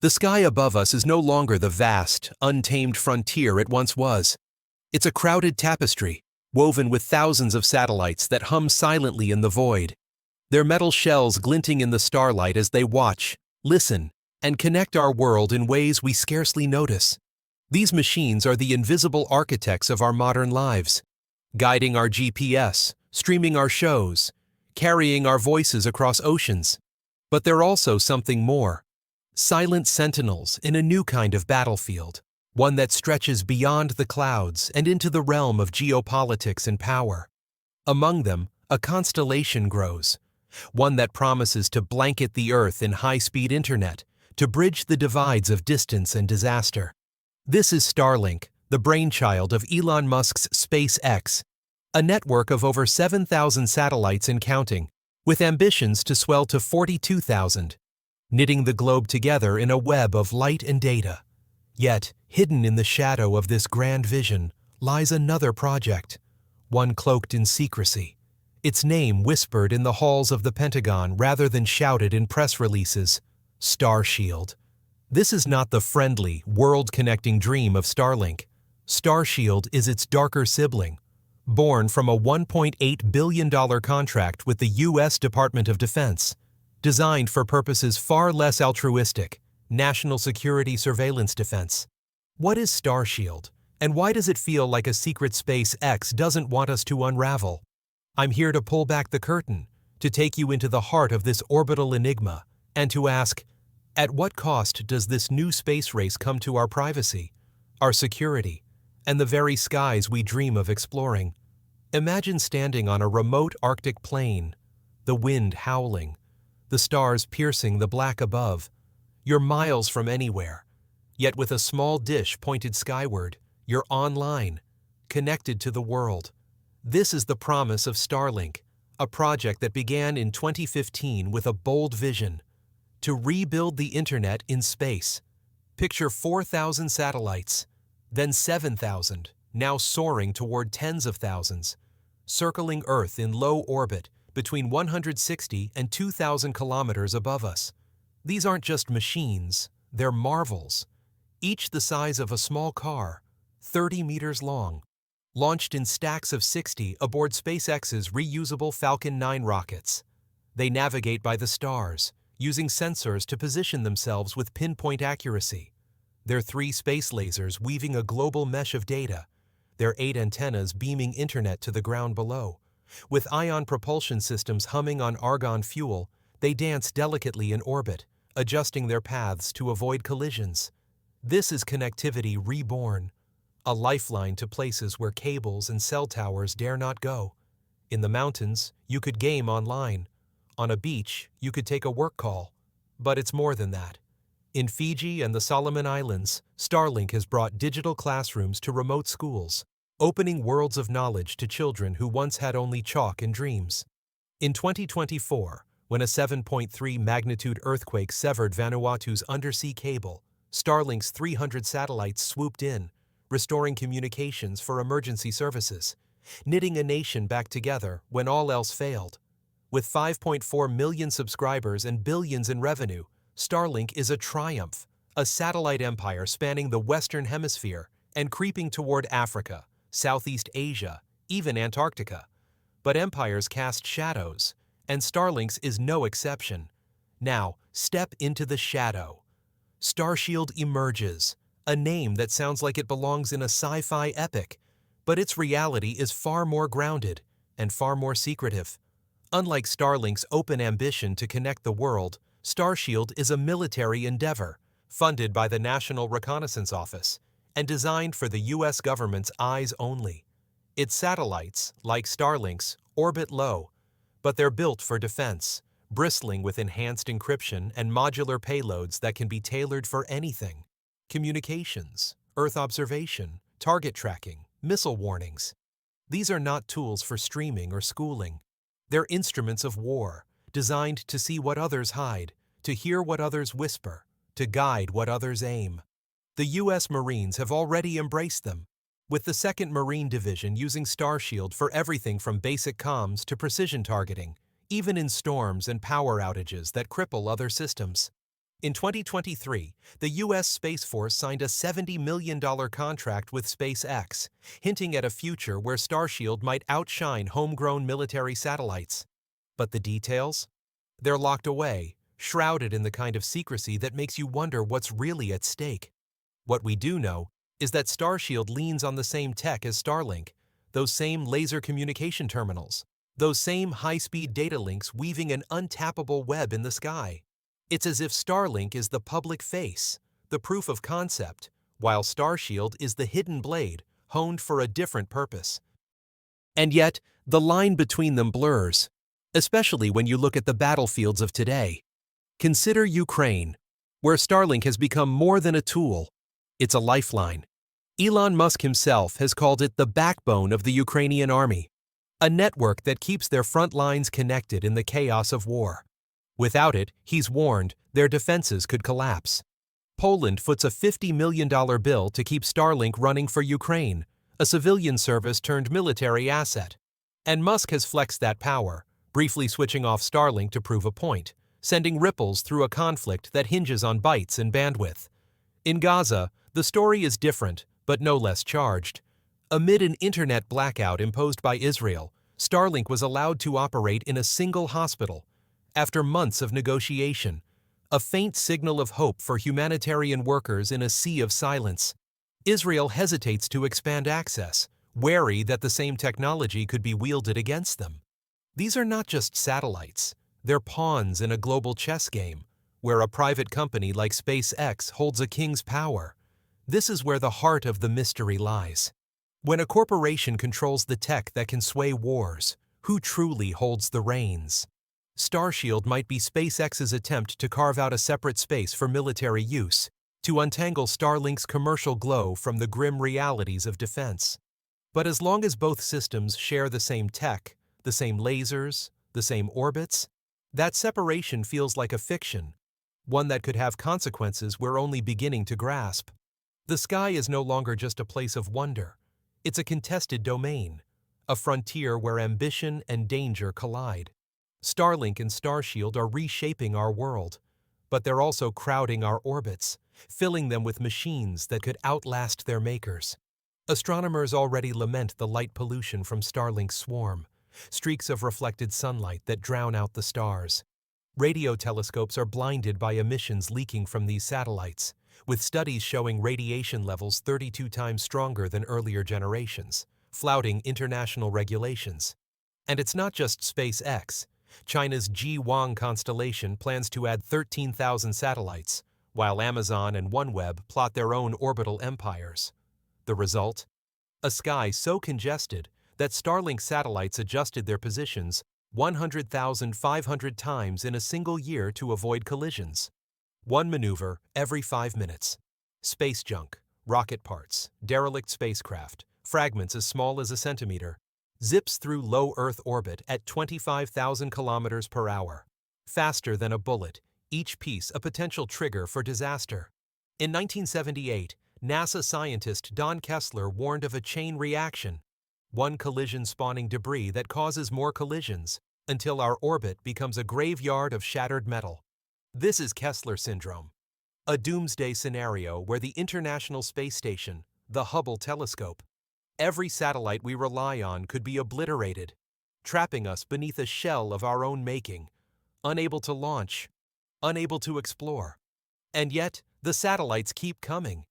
The sky above us is no longer the vast, untamed frontier it once was. It's a crowded tapestry, woven with thousands of satellites that hum silently in the void, their metal shells glinting in the starlight as they watch, listen, and connect our world in ways we scarcely notice. These machines are the invisible architects of our modern lives, guiding our GPS, streaming our shows, carrying our voices across oceans. But they're also something more. Silent sentinels in a new kind of battlefield, one that stretches beyond the clouds and into the realm of geopolitics and power. Among them, a constellation grows, one that promises to blanket the Earth in high-speed internet, to bridge the divides of distance and disaster. This is Starlink, the brainchild of Elon Musk's SpaceX, a network of over 7,000 satellites and counting, with ambitions to swell to 42,000, knitting the globe together in a web of light and data. Yet, hidden in the shadow of this grand vision lies another project, one cloaked in secrecy, its name whispered in the halls of the Pentagon rather than shouted in press releases: Starshield. This is not the friendly, world-connecting dream of Starlink. Starshield is its darker sibling, born from a $1.8 billion contract with the U.S. Department of Defense, designed for purposes far less altruistic: national security surveillance defense. What is Starshield, and why does it feel like a secret SpaceX doesn't want us to unravel? I'm here to pull back the curtain, to take you into the heart of this orbital enigma, and to ask, at what cost does this new space race come to our privacy, our security, and the very skies we dream of exploring? Imagine standing on a remote Arctic plain, the wind howling, the stars piercing the black above. You're miles from anywhere, yet with a small dish pointed skyward, you're online, connected to the world. This is the promise of Starlink, a project that began in 2015 with a bold vision: to rebuild the internet in space. Picture 4,000 satellites, then 7,000, now soaring toward tens of thousands, circling Earth in low orbit between 160 and 2,000 kilometers above us. These aren't just machines, they're marvels, each the size of a small car, 30 meters long, launched in stacks of 60 aboard SpaceX's reusable Falcon 9 rockets. They navigate by the stars, using sensors to position themselves with pinpoint accuracy. Their 3 space lasers weaving a global mesh of data, their 8 antennas beaming internet to the ground below. With ion propulsion systems humming on argon fuel, they dance delicately in orbit, adjusting their paths to avoid collisions. This is connectivity reborn, a lifeline to places where cables and cell towers dare not go. In the mountains, you could game online. On a beach, you could take a work call. But it's more than that. In Fiji and the Solomon Islands, Starlink has brought digital classrooms to remote schools, opening worlds of knowledge to children who once had only chalk and dreams. In 2024, when a 7.3 magnitude earthquake severed Vanuatu's undersea cable, Starlink's 300 satellites swooped in, restoring communications for emergency services, knitting a nation back together when all else failed. With 5.4 million subscribers and billions in revenue, Starlink is a triumph, a satellite empire spanning the Western Hemisphere and creeping toward Africa, Southeast Asia, even Antarctica. But empires cast shadows, and Starlink's is no exception. Now, step into the shadow. Starshield emerges, a name that sounds like it belongs in a sci-fi epic, but its reality is far more grounded and far more secretive. Unlike Starlink's open ambition to connect the world, Starshield is a military endeavor, funded by the National Reconnaissance Office, and designed for the U.S. government's eyes only. Its satellites, like Starlink's, orbit low, but they're built for defense, bristling with enhanced encryption and modular payloads that can be tailored for anything: communications, Earth observation, target tracking, missile warnings. These are not tools for streaming or schooling. They're instruments of war, designed to see what others hide, to hear what others whisper, to guide what others aim. The U.S. Marines have already embraced them, with the 2nd Marine Division using Starshield for everything from basic comms to precision targeting, even in storms and power outages that cripple other systems. In 2023, the U.S. Space Force signed a $70 million contract with SpaceX, hinting at a future where Starshield might outshine homegrown military satellites. But the details? They're locked away, shrouded in the kind of secrecy that makes you wonder what's really at stake. What we do know is that Starshield leans on the same tech as Starlink, those same laser communication terminals, those same high-speed data links weaving an untappable web in the sky. It's as if Starlink is the public face, the proof of concept, while Starshield is the hidden blade, honed for a different purpose. And yet, the line between them blurs, especially when you look at the battlefields of today. Consider Ukraine, where Starlink has become more than a tool. It's a lifeline. Elon Musk himself has called it the backbone of the Ukrainian army, a network that keeps their front lines connected in the chaos of war. Without it, he's warned, their defenses could collapse. Poland foots a $50 million bill to keep Starlink running for Ukraine, a civilian service turned military asset. And Musk has flexed that power, briefly switching off Starlink to prove a point, sending ripples through a conflict that hinges on bytes and bandwidth. In Gaza, the story is different, but no less charged. Amid an internet blackout imposed by Israel, Starlink was allowed to operate in a single hospital. After months of negotiation, a faint signal of hope for humanitarian workers in a sea of silence. Israel hesitates to expand access, wary that the same technology could be wielded against them. These are not just satellites, they're pawns in a global chess game, where a private company like SpaceX holds a king's power. This is where the heart of the mystery lies. When a corporation controls the tech that can sway wars, who truly holds the reins? Starshield might be SpaceX's attempt to carve out a separate space for military use, to untangle Starlink's commercial glow from the grim realities of defense. But as long as both systems share the same tech, the same lasers, the same orbits, that separation feels like a fiction, one that could have consequences we're only beginning to grasp. The sky is no longer just a place of wonder. It's a contested domain, a frontier where ambition and danger collide. Starlink and Starshield are reshaping our world, but they're also crowding our orbits, filling them with machines that could outlast their makers. Astronomers already lament the light pollution from Starlink's swarm, streaks of reflected sunlight that drown out the stars. Radio telescopes are blinded by emissions leaking from these satellites, with studies showing radiation levels 32 times stronger than earlier generations, flouting international regulations. And it's not just SpaceX. China's G1 constellation plans to add 13,000 satellites, while Amazon and OneWeb plot their own orbital empires. The result? A sky so congested that Starlink satellites adjusted their positions 100,500 times in a single year to avoid collisions. One maneuver every 5 minutes. Space junk, rocket parts, derelict spacecraft, fragments as small as a centimeter, zips through low Earth orbit at 25,000 kilometers per hour. Faster than a bullet, each piece a potential trigger for disaster. In 1978, NASA scientist Don Kessler warned of a chain reaction, one collision spawning debris that causes more collisions, until our orbit becomes a graveyard of shattered metal. This is Kessler syndrome, a doomsday scenario where the International Space Station, the Hubble telescope, every satellite we rely on could be obliterated, trapping us beneath a shell of our own making, unable to launch, unable to explore. And yet, the satellites keep coming,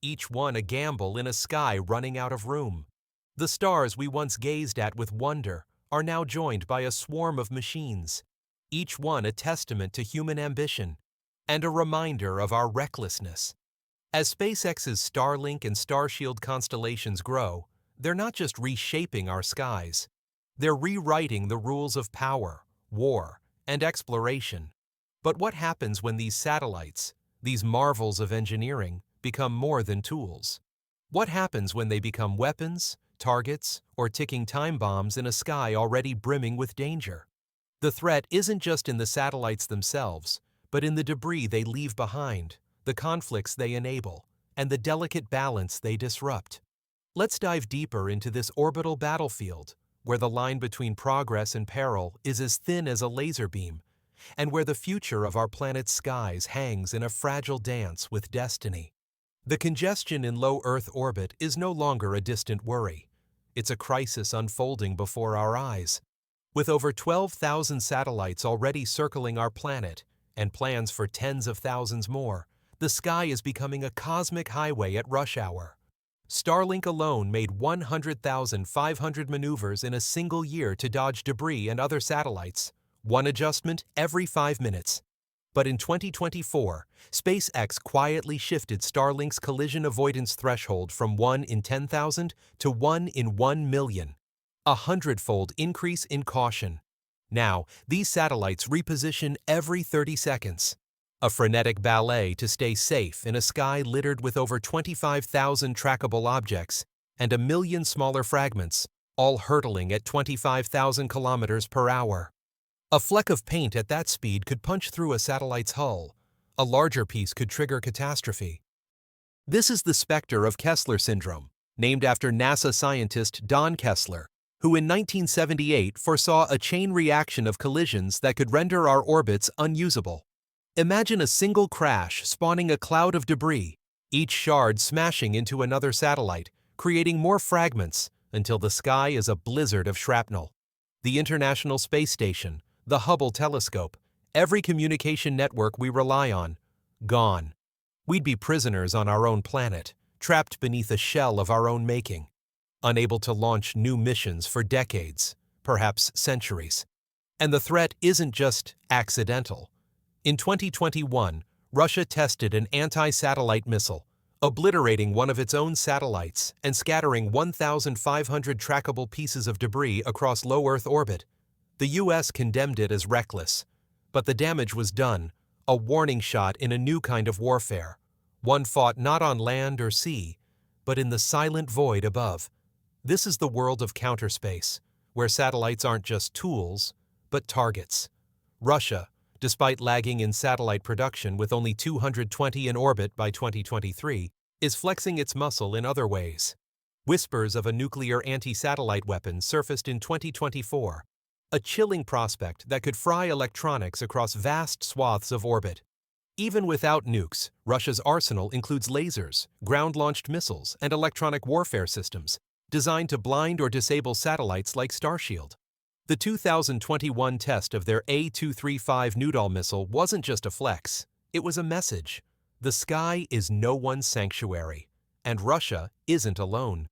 each one a gamble in a sky running out of room. The stars we once gazed at with wonder are now joined by a swarm of machines, each one a testament to human ambition and a reminder of our recklessness. As SpaceX's Starlink and Starshield constellations grow, they're not just reshaping our skies. They're rewriting the rules of power, war, and exploration. But what happens when these satellites, these marvels of engineering, become more than tools? What happens when they become weapons, targets, or ticking time bombs in a sky already brimming with danger? The threat isn't just in the satellites themselves, but in the debris they leave behind, the conflicts they enable, and the delicate balance they disrupt. Let's dive deeper into this orbital battlefield, where the line between progress and peril is as thin as a laser beam, and where the future of our planet's skies hangs in a fragile dance with destiny. The congestion in low Earth orbit is no longer a distant worry. It's a crisis unfolding before our eyes. With over 12,000 satellites already circling our planet, and plans for tens of thousands more, the sky is becoming a cosmic highway at rush hour. Starlink alone made 100,500 maneuvers in a single year to dodge debris and other satellites, one adjustment every 5 minutes. But in 2024, SpaceX quietly shifted Starlink's collision avoidance threshold from 1 in 10,000 to 1 in 1 million, a 100-fold increase in caution. Now, these satellites reposition every 30 seconds, a frenetic ballet to stay safe in a sky littered with over 25,000 trackable objects and a million smaller fragments, all hurtling at 25,000 kilometers per hour. A fleck of paint at that speed could punch through a satellite's hull. A larger piece could trigger catastrophe. This is the specter of Kessler syndrome, named after NASA scientist Don Kessler, who in 1978 foresaw a chain reaction of collisions that could render our orbits unusable. Imagine a single crash spawning a cloud of debris, each shard smashing into another satellite, creating more fragments until the sky is a blizzard of shrapnel. The International Space Station, the Hubble telescope, every communication network we rely on, gone. We'd be prisoners on our own planet, trapped beneath a shell of our own making, unable to launch new missions for decades, perhaps centuries. And the threat isn't just accidental. In 2021, Russia tested an anti-satellite missile, obliterating one of its own satellites and scattering 1,500 trackable pieces of debris across low Earth orbit. The U.S. condemned it as reckless, but the damage was done, a warning shot in a new kind of warfare, one fought not on land or sea, but in the silent void above. This is the world of counterspace, where satellites aren't just tools, but targets. Russia, despite lagging in satellite production with only 220 in orbit by 2023, is flexing its muscle in other ways. Whispers of a nuclear anti-satellite weapon surfaced in 2024, a chilling prospect that could fry electronics across vast swaths of orbit. Even without nukes, Russia's arsenal includes lasers, ground-launched missiles, and electronic warfare systems, designed to blind or disable satellites like Starshield. The 2021 test of their A-235 Nudal missile wasn't just a flex, it was a message. The sky is no one's sanctuary, and Russia isn't alone.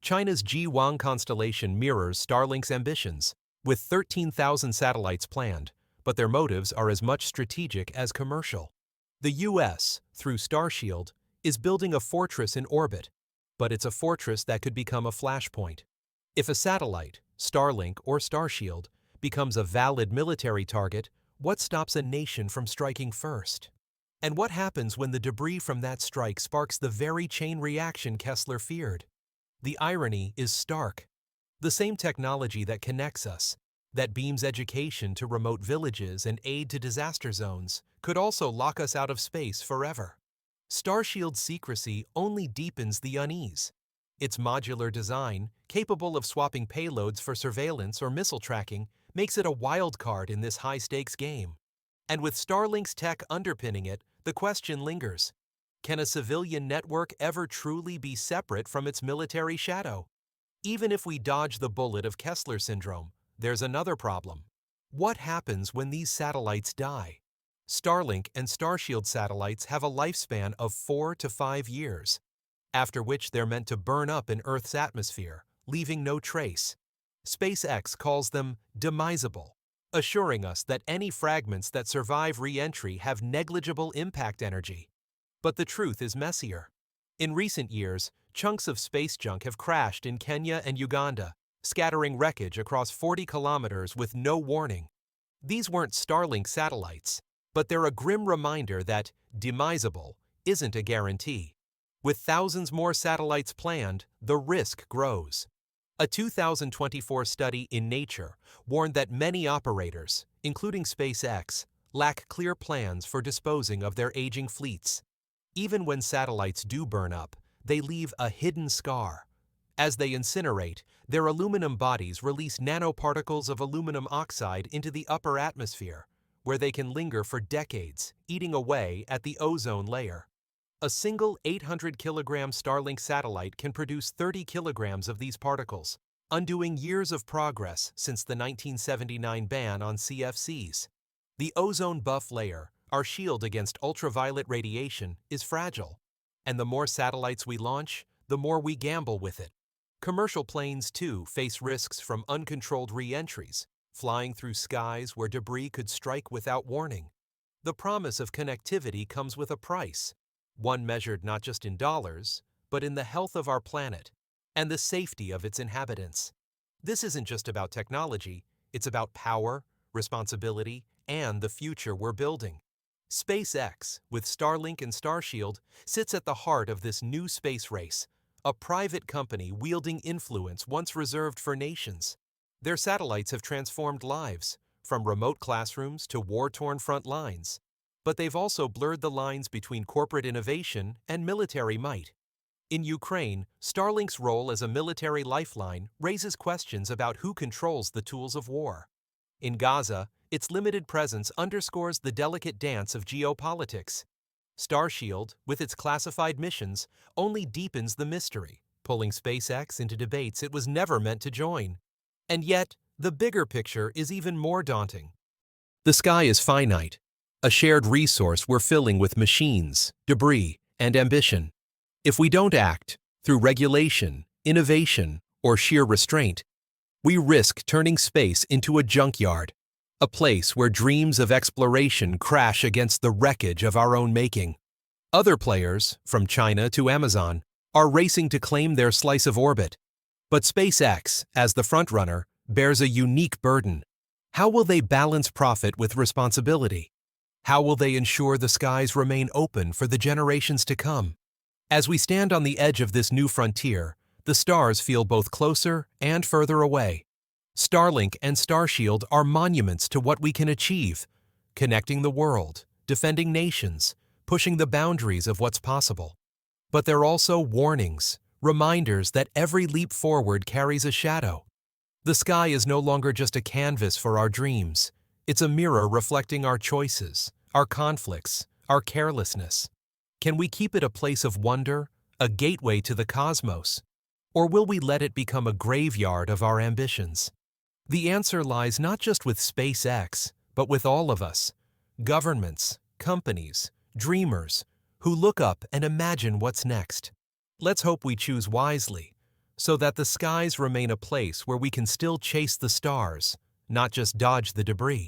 China's Ji-Wang constellation mirrors Starlink's ambitions, with 13,000 satellites planned, but their motives are as much strategic as commercial. The U.S., through Starshield, is building a fortress in orbit, but it's a fortress that could become a flashpoint. If a satellite, Starlink or Starshield, becomes a valid military target, what stops a nation from striking first? And what happens when the debris from that strike sparks the very chain reaction Kessler feared? The irony is stark. The same technology that connects us, that beams education to remote villages and aid to disaster zones, could also lock us out of space forever. Starshield's secrecy only deepens the unease. Its modular design, capable of swapping payloads for surveillance or missile tracking, makes it a wild card in this high-stakes game. And with Starlink's tech underpinning it, the question lingers. Can a civilian network ever truly be separate from its military shadow? Even if we dodge the bullet of Kessler syndrome, there's another problem. What happens when these satellites die? Starlink and Starshield satellites have a lifespan of 4 to 5 years, after which they're meant to burn up in Earth's atmosphere, leaving no trace. SpaceX calls them demisable, assuring us that any fragments that survive re-entry have negligible impact energy. But the truth is messier. In recent years, chunks of space junk have crashed in Kenya and Uganda, scattering wreckage across 40 kilometers with no warning. These weren't Starlink satellites, but they're a grim reminder that demisable isn't a guarantee. With thousands more satellites planned, the risk grows. A 2024 study in Nature warned that many operators, including SpaceX, lack clear plans for disposing of their aging fleets. Even when satellites do burn up, they leave a hidden scar. As they incinerate, their aluminum bodies release nanoparticles of aluminum oxide into the upper atmosphere, where they can linger for decades, eating away at the ozone layer. A single 800-kilogram Starlink satellite can produce 30 kilograms of these particles, undoing years of progress since the 1979 ban on CFCs. The ozone buff layer, our shield against ultraviolet radiation, is fragile, and the more satellites we launch, the more we gamble with it. Commercial planes, too, face risks from uncontrolled re-entries, flying through skies where debris could strike without warning. The promise of connectivity comes with a price, one measured not just in dollars, but in the health of our planet and the safety of its inhabitants. This isn't just about technology, it's about power, responsibility, and the future we're building. SpaceX, with Starlink and Starshield, sits at the heart of this new space race, a private company wielding influence once reserved for nations. Their satellites have transformed lives, from remote classrooms to war-torn front lines. But they've also blurred the lines between corporate innovation and military might. In Ukraine, Starlink's role as a military lifeline raises questions about who controls the tools of war. In Gaza, its limited presence underscores the delicate dance of geopolitics. Starshield, with its classified missions, only deepens the mystery, pulling SpaceX into debates it was never meant to join. And yet, the bigger picture is even more daunting. The sky is finite, a shared resource we're filling with machines, debris, and ambition. If we don't act, through regulation, innovation, or sheer restraint, we risk turning space into a junkyard, a place where dreams of exploration crash against the wreckage of our own making. Other players, from China to Amazon, are racing to claim their slice of orbit. But SpaceX, as the frontrunner, bears a unique burden. How will they balance profit with responsibility? How will they ensure the skies remain open for the generations to come? As we stand on the edge of this new frontier, the stars feel both closer and further away. Starlink and Starshield are monuments to what we can achieve, connecting the world, defending nations, pushing the boundaries of what's possible. But they're also warnings, reminders that every leap forward carries a shadow. The sky is no longer just a canvas for our dreams. It's a mirror reflecting our choices, our conflicts, our carelessness. Can we keep it a place of wonder, a gateway to the cosmos? Or will we let it become a graveyard of our ambitions? The answer lies not just with SpaceX, but with all of us, governments, companies, dreamers, who look up and imagine what's next. Let's hope we choose wisely, so that the skies remain a place where we can still chase the stars, not just dodge the debris.